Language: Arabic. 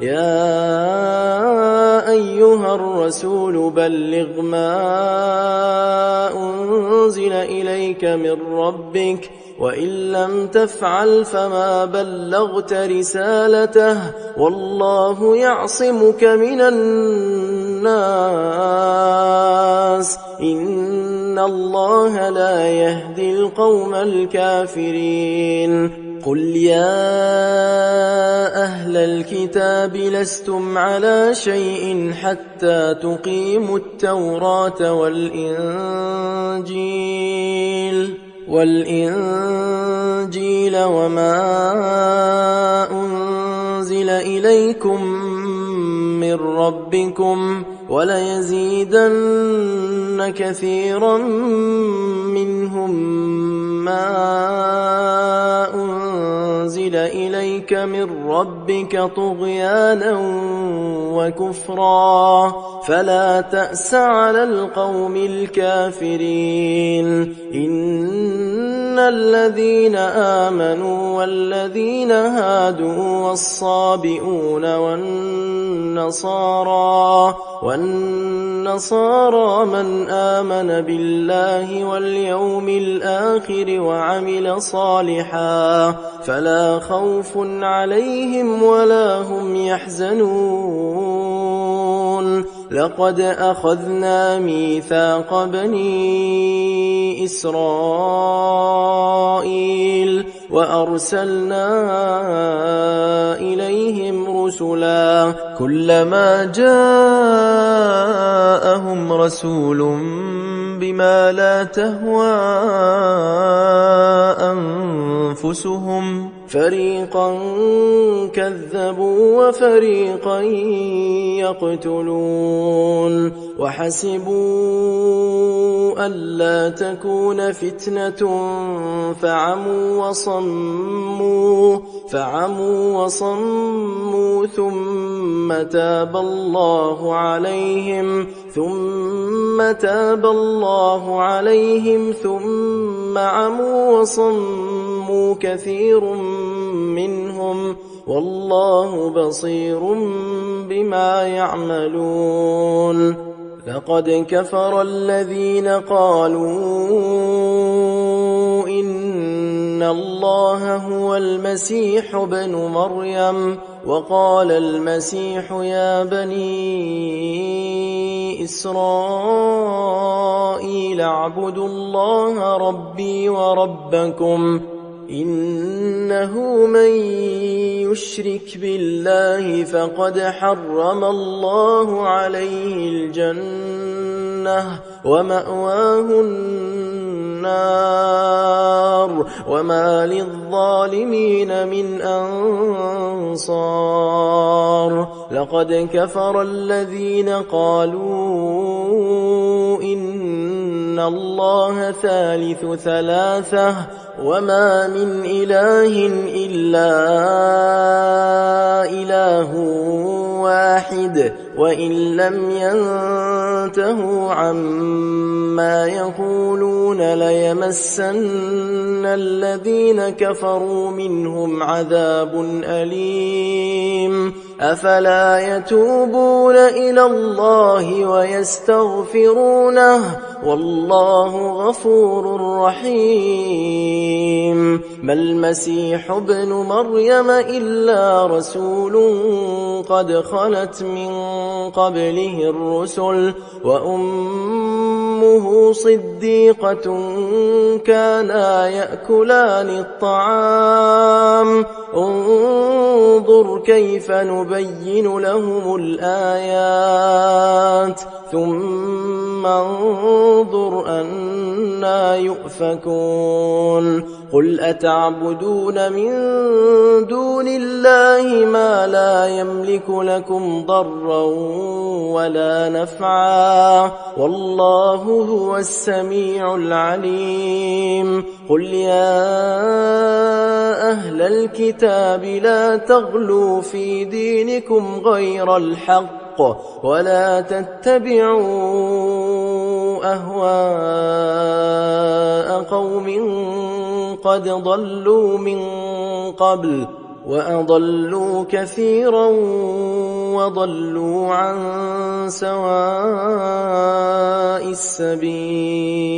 يا أيها الرسول بلغ ما أنزل إليك من ربك وإن لم تفعل فما بلغت رسالته والله يعصمك من الناس إن الله لا يهدي القوم الكافرين قل يا أهل الكتاب لستم على شيء حتى تقيموا التوراة والإنجيل وما أنزل إليكم من ربكم وليزيدن كثيرا منهم ما أنزل إليك من ربك طغيانا وكفرا فلا تأس على القوم الكافرين إن الذين آمنوا والذين هادوا والصابئون والنصارى من آمن بالله واليوم الآخر وعمل صالحا فلا خوف عليهم ولا هم يحزنون لقد أخذنا ميثاق بني إسرائيل وأرسلنا إليهم رسلا كلما جاءهم رسول بما لا تهوى أنفسهم فريقا كذبوا وفريقا يقتلون وحسبوا ألا تكون فتنة فعموا وصموا ثم تاب الله عليهم ثم عموا وصموا كثير منهم والله بصير بما يعملون لقد كفر الذين قالوا إن الله هو المسيح ابن مريم وقال المسيح يا بني إسرائيل اعبدوا الله ربي وربكم إنه من يشرك بالله فقد حرم الله عليه الجنة ومأواه النار وما للظالمين من أنصار لقد كفر الذين قالوا إن الله ثالث ثلاثة وما من إله إلا إله واحد وإن لم ينتهوا عما يقولون ليمسن الذين كفروا منهم عذاب أليم أفلا يتوبون إلى الله ويستغفرونه والله غفور رحيم ما المسيح ابن مريم إلا رسول قد خلت من قبله الرسل وأمه صديقة كانا يأكلان الطعام انظر كيف نبين لهم الآيات ثم انظر أنا يؤفكون قل أتعبدون من دون الله ما لا يملك لكم ضرا ولا نفعا والله هو السميع العليم قل يا أهل الكتاب لا تغلوا في دينكم غير الحق ولا تتبعوا أهواء قوم قد ضلوا من قبل وأضلوا كثيرا وضلوا عن سواء السبيل.